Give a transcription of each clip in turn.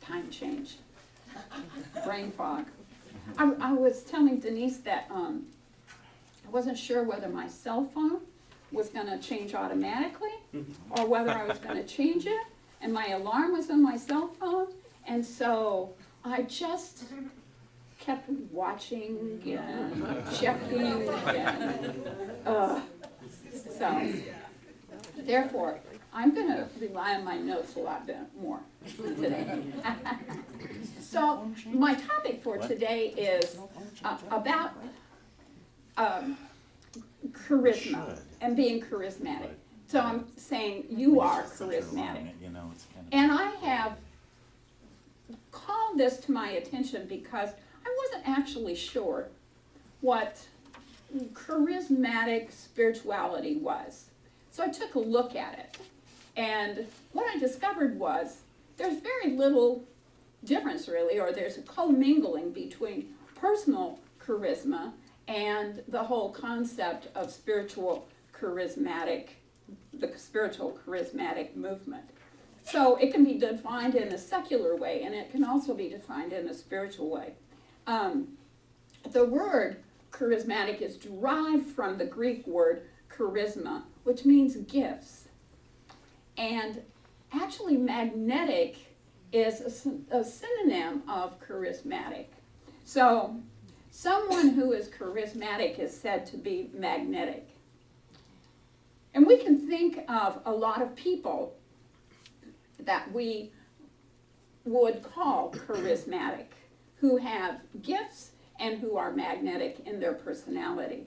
Time change, brain fog. I was telling Denise that I wasn't sure whether my cell phone was going to change automatically or whether I was going to change it, and my alarm was on my cell phone, and so I just kept watching and checking and so therefore I'm going to rely on my notes a lot more today. So my topic for today is about charisma and being charismatic. So I'm saying you are charismatic. And I have called this to my attention because I wasn't actually sure what charismatic spirituality was. So I took a look at it. And what I discovered was there's very little difference really, or there's a commingling between personal charisma and the whole concept of the spiritual charismatic movement. So it can be defined in a secular way, and it can also be defined in a spiritual way. The word charismatic is derived from the Greek word charisma, which means gifts. And actually magnetic is a synonym of charismatic. So someone who is charismatic is said to be magnetic. And we can think of a lot of people that we would call charismatic, who have gifts and who are magnetic in their personality.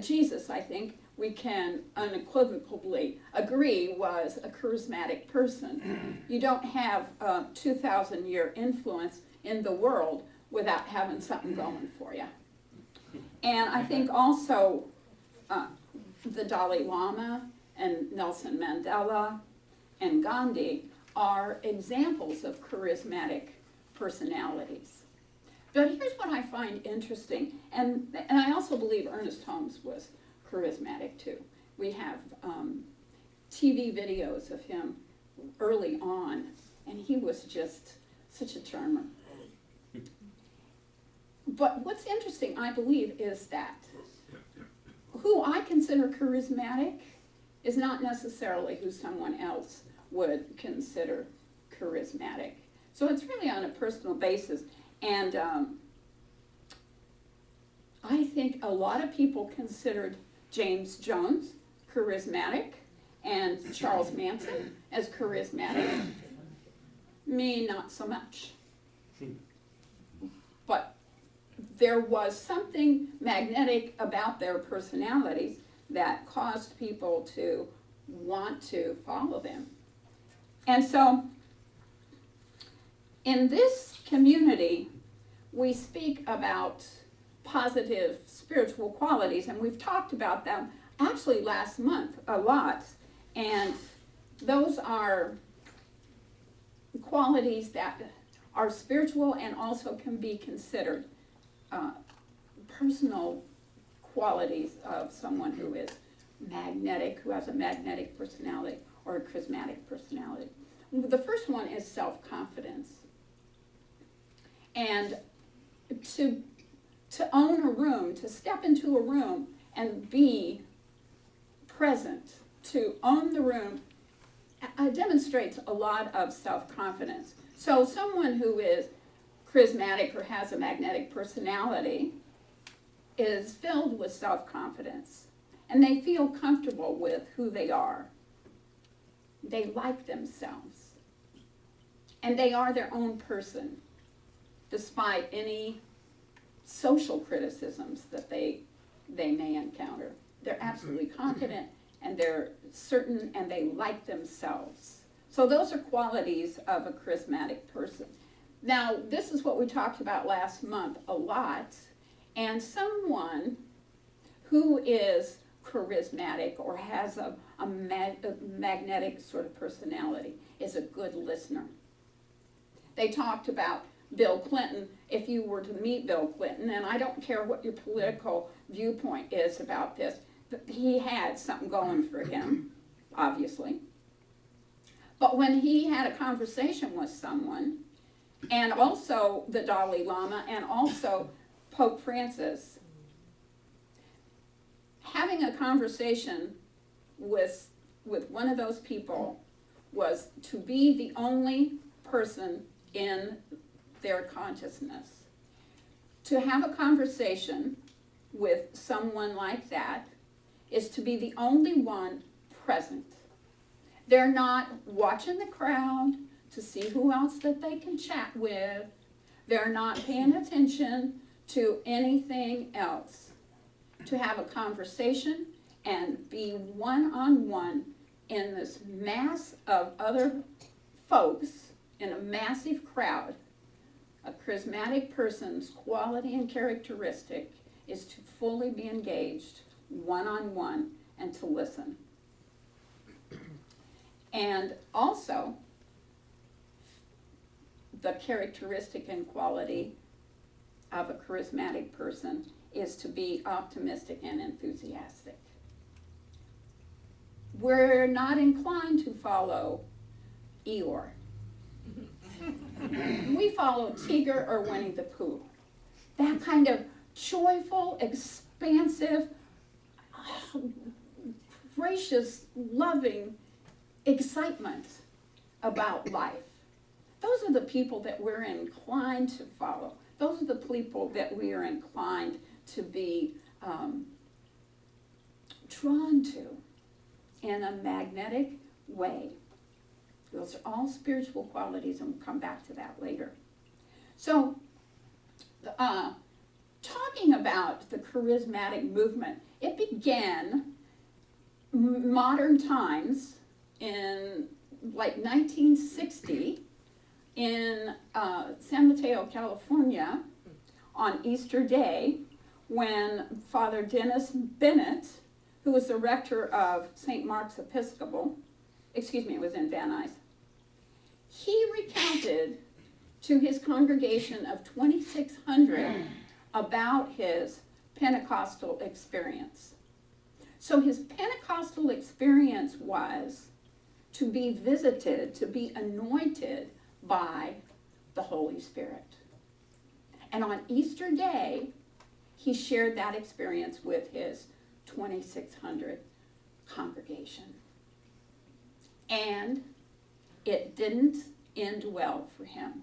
Jesus, I think we can unequivocally agree, was a charismatic person. You don't have a 2,000-year influence in the world without having something going for you. And I think also the Dalai Lama and Nelson Mandela and Gandhi are examples of charismatic personalities. But here's what I find interesting, and I also believe Ernest Holmes was charismatic too. We have TV videos of him early on, and he was just such a charmer. But what's interesting, I believe, is that who I consider charismatic is not necessarily who someone else would consider charismatic. So it's really on a personal basis. And I think a lot of people considered James Jones charismatic and Charles Manson as charismatic. Me, not so much. But there was something magnetic about their personalities that caused people to want to follow them. And so in this community, we speak about positive spiritual qualities, and we've talked about them actually last month a lot. And those are qualities that are spiritual and also can be considered personal qualities of someone who is magnetic, who has a magnetic personality or a charismatic personality. The first one is self-confidence. And to own a room, to step into a room and be present, to own the room, demonstrates a lot of self-confidence. So someone who is charismatic or has a magnetic personality is filled with self-confidence, and they feel comfortable with who they are. They like themselves, and they are their own person, despite any social criticisms that they may encounter. They're absolutely confident, and they're certain, and they like themselves. So those are qualities of a charismatic person. Now, this is what we talked about last month a lot, and someone who is charismatic or has a magnetic sort of personality is a good listener. They talked about Bill Clinton. If you were to meet Bill Clinton, and I don't care what your political viewpoint is about this, but he had something going for him, obviously. But when he had a conversation with someone, and also the Dalai Lama, and also Pope Francis, having a conversation with one of those people was to be the only person in their consciousness. To have a conversation with someone like that is to be the only one present. They're not watching the crowd to see who else that they can chat with. They're not paying attention to anything else. To have a conversation and be one-on-one in this mass of other folks in a massive crowd. A charismatic person's quality and characteristic is to fully be engaged one-on-one and to listen. And also, the characteristic and quality of a charismatic person is to be optimistic and enthusiastic. We're not inclined to follow Eeyore. We follow Tigger or Winnie the Pooh. That kind of joyful, expansive, gracious, loving excitement about life. Those are the people that we're inclined to follow. Those are the people that we are inclined to be drawn to in a magnetic way. Those are all spiritual qualities, and we'll come back to that later. So, talking about the charismatic movement, it began modern times in like 1960 in San Mateo, California, on Easter Day, when Father Dennis Bennett, who was the rector of St. Mark's Episcopal, it was in Van Nuys, he recounted to his congregation of 2,600 about his Pentecostal experience. So his Pentecostal experience was to be visited, to be anointed by the Holy Spirit. And on Easter Day, he shared that experience with his 2,600 congregation. And it didn't end well for him.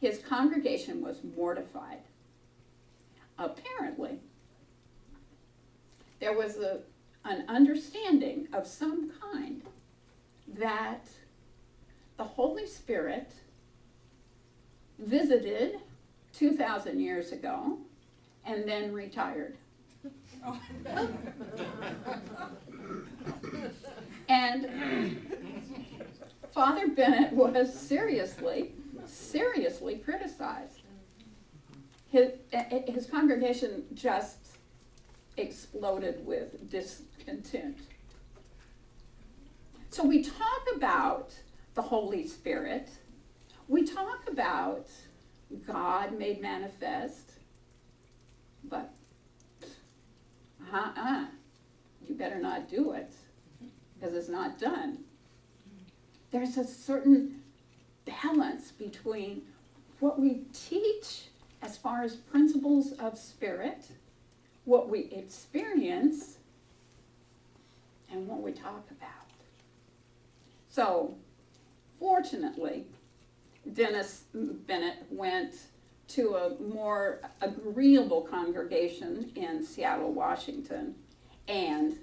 His congregation was mortified. Apparently, there was an understanding of some kind that the Holy Spirit visited 2,000 years ago and then retired. And Father Bennett was seriously criticized. His congregation just exploded with discontent. So we talk about the Holy Spirit. We talk about God made manifest, but you better not do it, because it's not done. There's a certain balance between what we teach as far as principles of spirit, what we experience, and what we talk about. So, fortunately, Dennis Bennett went to a more agreeable congregation in Seattle, Washington, and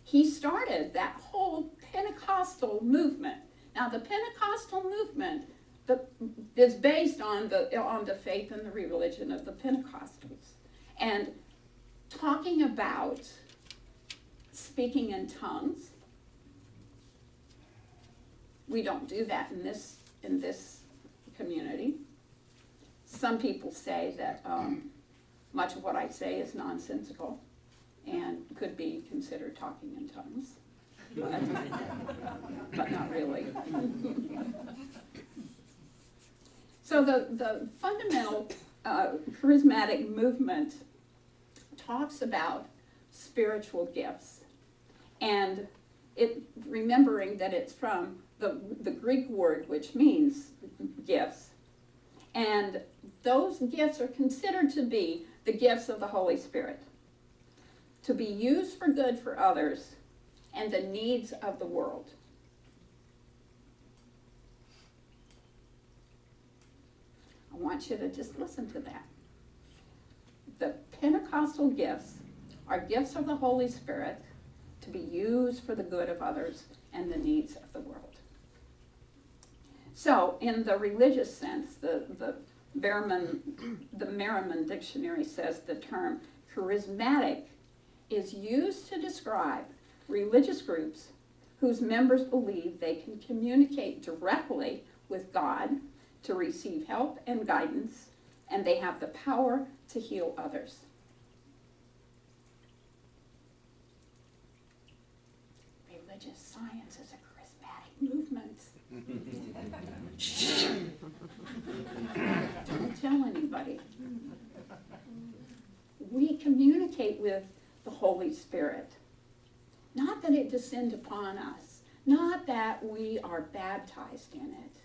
he started that whole Pentecostal movement. Now, the Pentecostal movement is based on the faith and the religion of the Pentecostals, and talking about speaking in tongues. We don't do that in this community. Some people say that much of what I say is nonsensical and could be considered talking in tongues, but not really. So the fundamental charismatic movement talks about spiritual gifts, and remembering that it's from the Greek word which means gifts. And those gifts are considered to be the gifts of the Holy Spirit, to be used for good for others and the needs of the world. I want you to just listen to that. The Pentecostal gifts are gifts of the Holy Spirit to be used for the good of others and the needs of the world. So, in the religious sense, the Merriman Dictionary says the term charismatic is used to describe religious groups whose members believe they can communicate directly with God to receive help and guidance, and they have the power to heal others. Religious science is a charismatic movement. Don't tell anybody. We communicate with the Holy Spirit. Not that it descends upon us, not that we are baptized in it,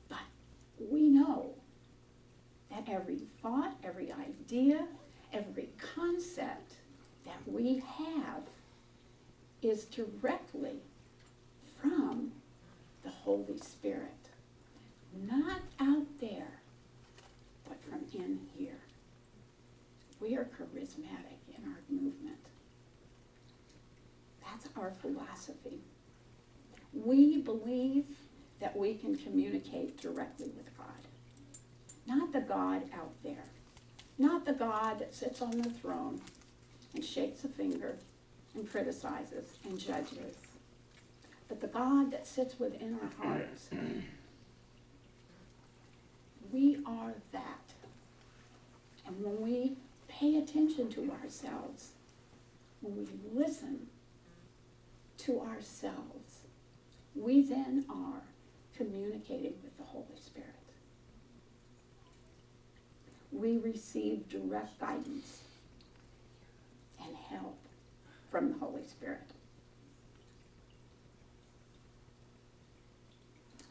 but we know that every thought, every idea, every concept that we have is directly from the Holy Spirit. Not out there, but from in here. We are charismatic in our movement. That's our philosophy. We believe that we can communicate directly with God. Not the God out there. Not the God that sits on the throne and shakes a finger and criticizes and judges. But the God that sits within our hearts. We are that. And when we pay attention to ourselves, when we listen to ourselves, we then are communicating with the Holy Spirit. We receive direct guidance and help from the Holy Spirit.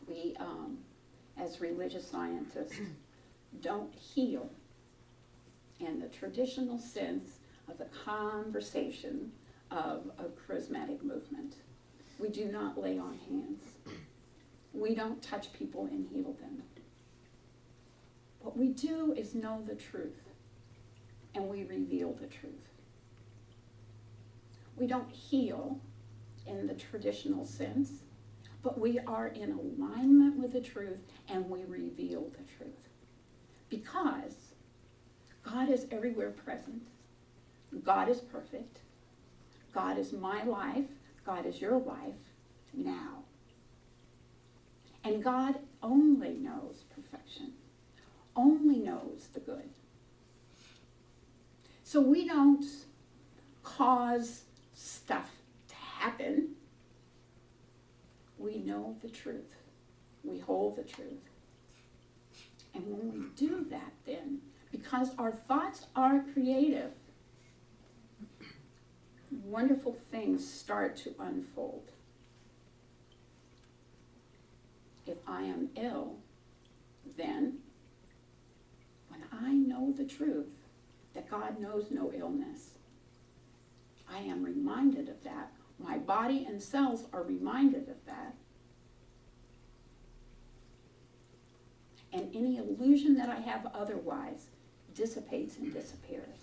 We, as religious scientists, don't heal in the traditional sense of the conversation of a charismatic movement. We do not lay on hands. We don't touch people and heal them. What we do is know the truth, and we reveal the truth. We don't heal in the traditional sense, but we are in alignment with the truth, and we reveal the truth. Because God is everywhere present. God is perfect. God is my life. God is your life now. And God only knows perfection, only knows the good. So we don't cause stuff to happen. We know the truth. We hold the truth. And when we do that, then, because our thoughts are creative, wonderful things start to unfold. If I am ill, then when I know the truth, that God knows no illness, I am reminded of that. My body and cells are reminded of that. And any illusion that I have otherwise dissipates and disappears.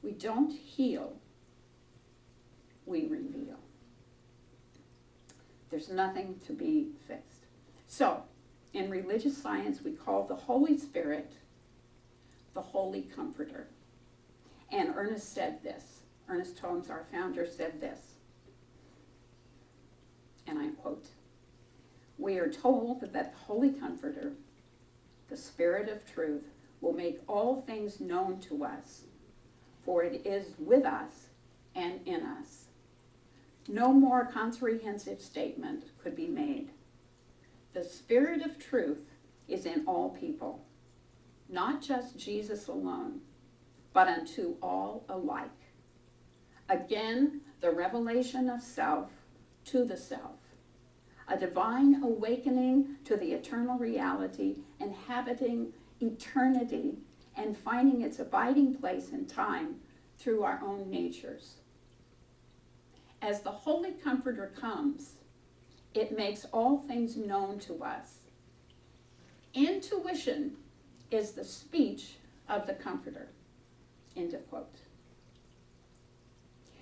We don't heal, we reveal. There's nothing to be fixed. So, in religious science, we call the Holy Spirit the Holy Comforter. And Ernest said this. Ernest Holmes, our founder, said this. And I quote, "We are told that the Holy Comforter, the Spirit of truth, will make all things known to us, for it is with us and in us. No more comprehensive statement could be made. The Spirit of truth is in all people, not just Jesus alone, but unto all alike. Again, the revelation of self to the self. A divine awakening to the eternal reality, inhabiting eternity and finding its abiding place in time through our own natures. As the Holy Comforter comes, it makes all things known to us. Intuition is the speech of the Comforter. End of quote.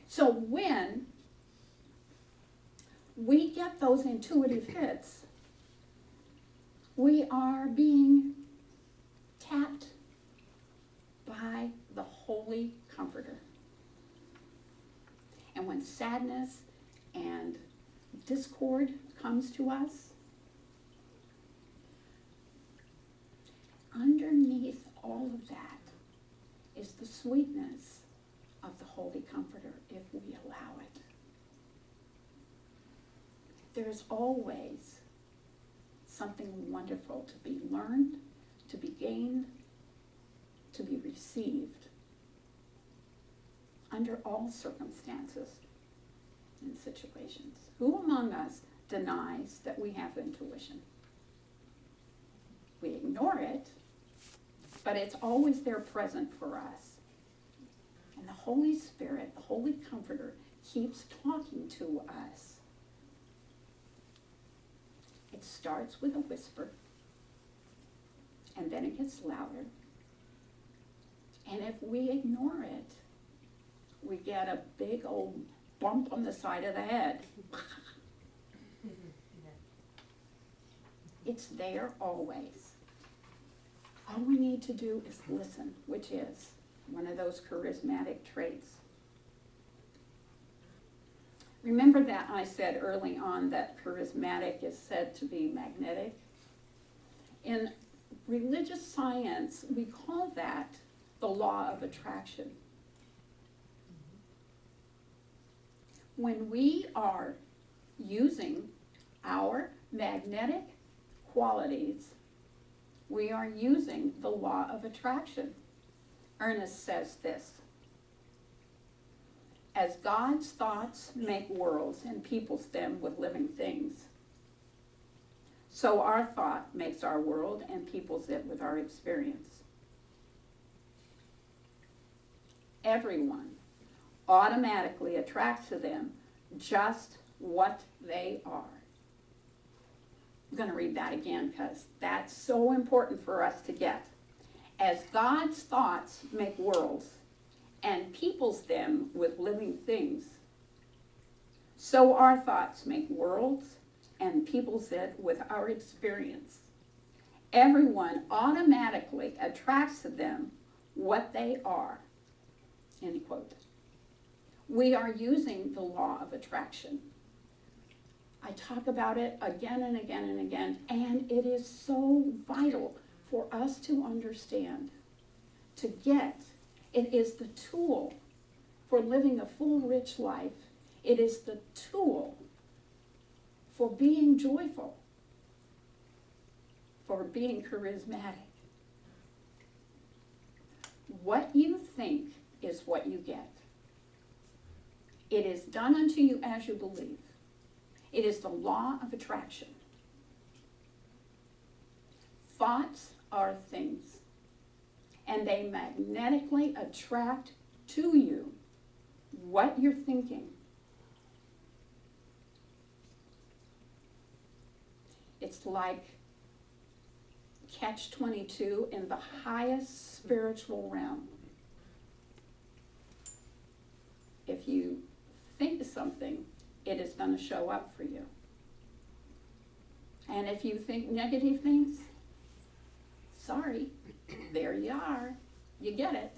So when we get those intuitive hits, we are being tapped by the Holy Comforter. And when sadness and discord comes to us, underneath all of that is the sweetness of the Holy Comforter, if we allow it. There's always something wonderful to be learned, to be gained, to be received under all circumstances and situations. Who among us denies that we have intuition? We ignore it, but it's always there present for us. And the Holy Spirit, the Holy Comforter, keeps talking to us. It starts with a whisper, and then it gets louder. And if we ignore it, we get a big old bump on the side of the head. It's there always. All we need to do is listen, which is one of those charismatic traits. Remember that I said early on that charismatic is said to be magnetic? In religious science, we call that the law of attraction. When we are using our magnetic qualities, we are using the law of attraction. Ernest says this: as God's thoughts make worlds and peoples them with living things, so our thought makes our world and peoples it with our experience. Everyone automatically attracts to them just what they are. I'm going to read that again because that's so important for us to get. As God's thoughts make worlds and peoples them with living things, so our thoughts make worlds and peoples it with our experience. Everyone automatically attracts to them what they are. End quote. We are using the law of attraction. I talk about it again and again and again, and it is so vital for us to understand, to get. It is the tool for living a full, rich life. It is the tool for being joyful, for being charismatic. What you think is what you get. It is done unto you as you believe. It is the law of attraction. Thoughts are things, and they magnetically attract to you what you're thinking. It's like catch-22 in the highest spiritual realm. If you think something, it is going to show up for you. And if you think negative things, sorry, there you are. You get it.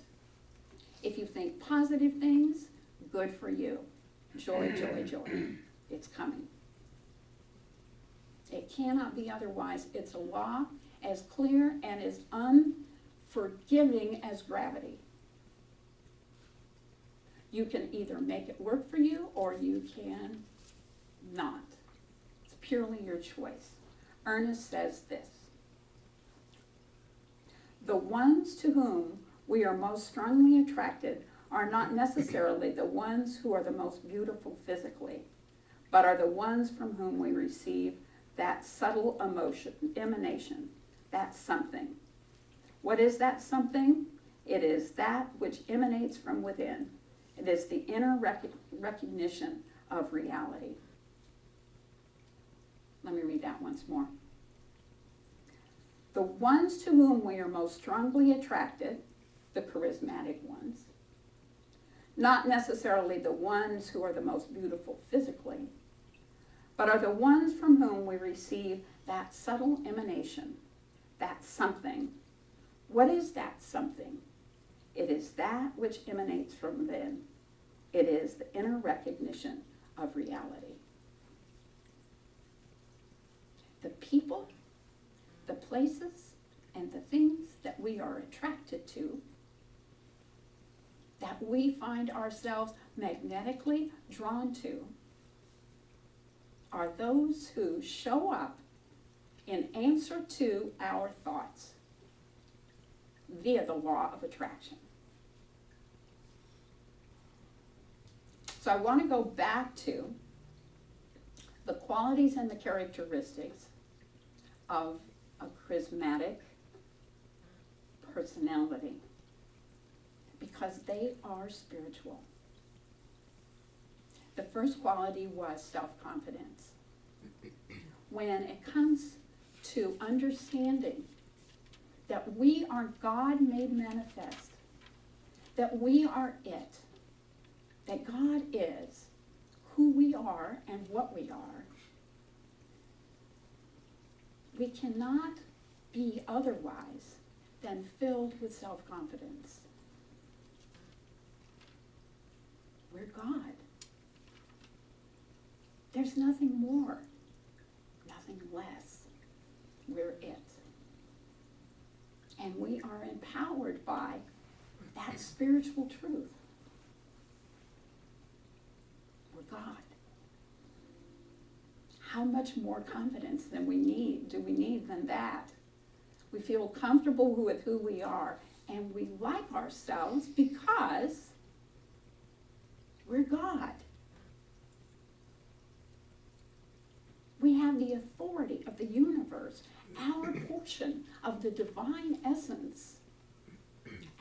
If you think positive things, good for you. Joy, joy, joy. It's coming. It cannot be otherwise. It's a law as clear and as unforgiving as gravity. You can either make it work for you or you can not. It's purely your choice. Ernest says this: the ones to whom we are most strongly attracted are not necessarily the ones who are the most beautiful physically, but are the ones from whom we receive that subtle emotion, emanation, that something. What is that something? It is that which emanates from within. It is the inner recognition of reality. Let me read that once more. The ones to whom we are most strongly attracted, the charismatic ones, not necessarily the ones who are the most beautiful physically, but are the ones from whom we receive that subtle emanation, that something. What is that something? It is that which emanates from within. It is the inner recognition of reality. The people, the places, and the things that we are attracted to, that we find ourselves magnetically drawn to, are those who show up in answer to our thoughts via the law of attraction. So I want to go back to the qualities and the characteristics of a charismatic personality, because they are spiritual. The first quality was self-confidence. When it comes to understanding that we are God made manifest, that we are it, that God is who we are and what we are, we cannot be otherwise than filled with self-confidence. We're God. There's nothing more, nothing less. We're it. And we are empowered by that spiritual truth. We're God. How much more confidence do we need than that? We feel comfortable with who we are, and we like ourselves because we're God. We have the authority of the universe, our portion of the divine essence,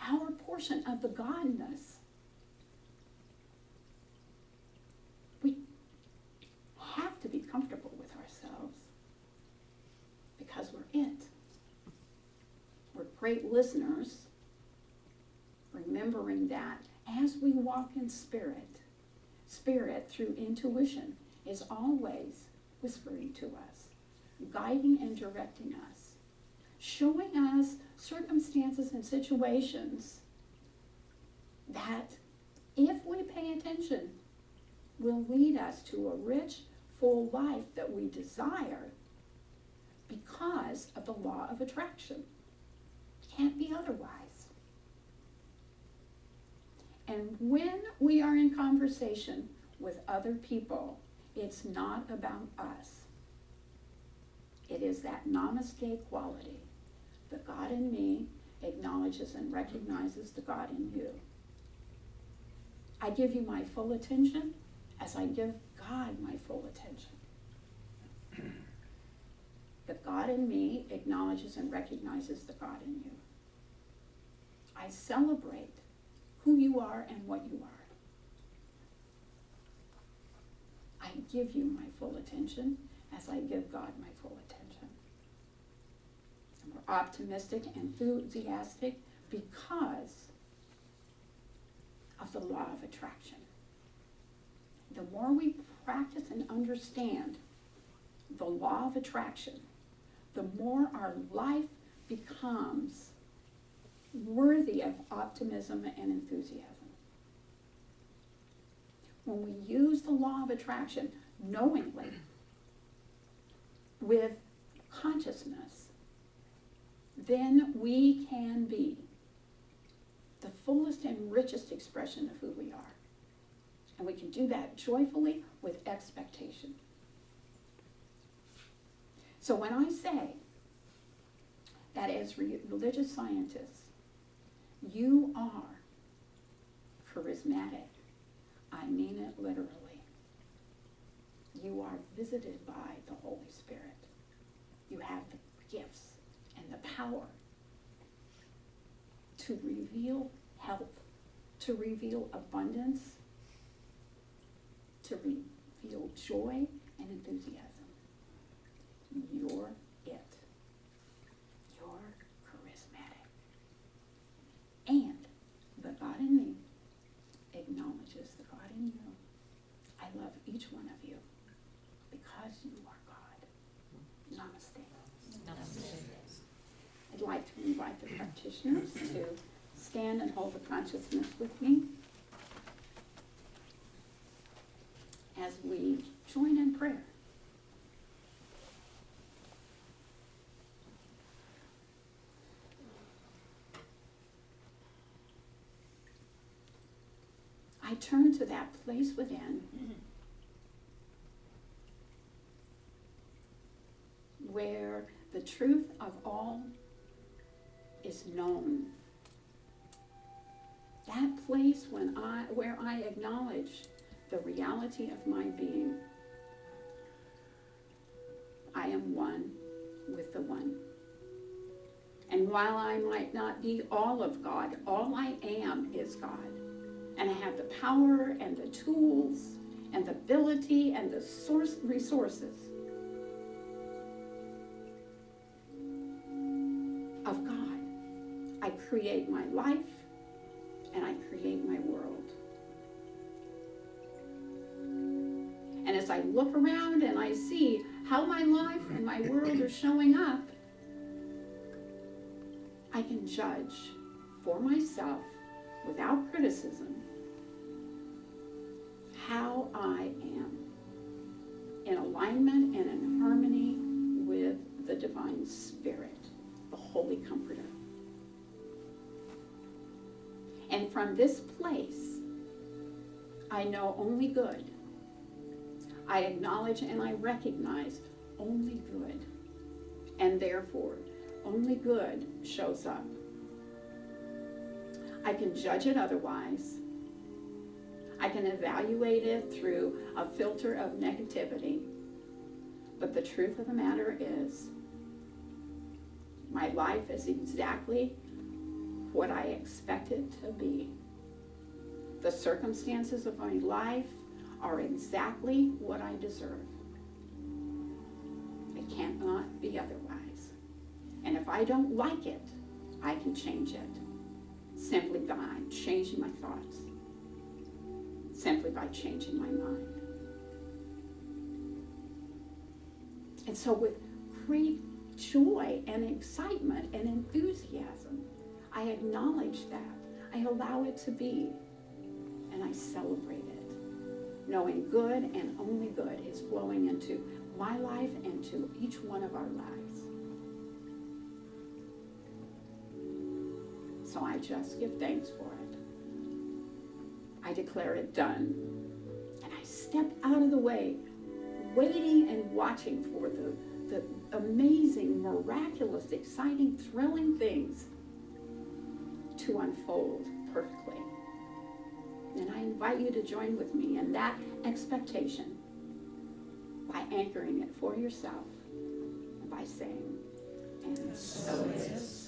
our portion of the godness. We have to be comfortable with ourselves because we're it. We're great listeners, remembering that as we walk in spirit, spirit through intuition is always whispering to us, guiding and directing us, showing us circumstances and situations that, if we pay attention, will lead us to a rich, full life that we desire because of the law of attraction. Can't be otherwise. And when we are in conversation with other people, it's not about us. It is that namaste quality. The God in me acknowledges and recognizes the God in you. I give you my full attention as I give God my full attention. The God in me acknowledges and recognizes the God in you. I celebrate who you are and what you are. I give you my full attention as I give God my full attention. And we're optimistic, enthusiastic because of the law of attraction. The more we practice and understand the law of attraction, the more our life becomes worthy of optimism and enthusiasm. When we use the law of attraction knowingly, with consciousness, then we can be the fullest and richest expression of who we are. And we can do that joyfully with expectation. So when I say that as religious scientists, you are charismatic. I mean it literally. You are visited by the Holy Spirit. You have the gifts and the power to reveal health, to reveal abundance, to reveal joy and enthusiasm. You're it. You're charismatic. And the God in me acknowledges the God in you. I love each one of you because you are God. Namaste. Namaste. I'd like to invite the practitioners to stand and hold the consciousness with me as we join in prayer. I turn to that place within where the truth of all is known. That place where I acknowledge the reality of my being. I am one with the one. And while I might not be all of God, all I am is God. And I have the power and the tools and the ability and the resources of God. I create my life and I create my world. And as I look around and I see how my life and my world are showing up, I can judge for myself without criticism how I am in alignment and in harmony with the divine spirit, the Holy Comforter. And from this place, I know only good. I acknowledge and I recognize only good. And therefore, only good shows up. I can judge it otherwise. I can evaluate it through a filter of negativity. But the truth of the matter is, my life is exactly what I expect it to be. The circumstances of my life are exactly what I deserve. It cannot be otherwise. And if I don't like it, I can change it simply by changing my thoughts, simply by changing my mind. And so with great joy and excitement and enthusiasm, I acknowledge that. I allow it to be, and I celebrate it, knowing good and only good is flowing into my life and to each one of our lives. So I just give thanks for it. I declare it done. And I step out of the way, waiting and watching for the amazing, miraculous, exciting, thrilling things to unfold perfectly. And I invite you to join with me in that expectation by anchoring it for yourself and by saying, and so it is.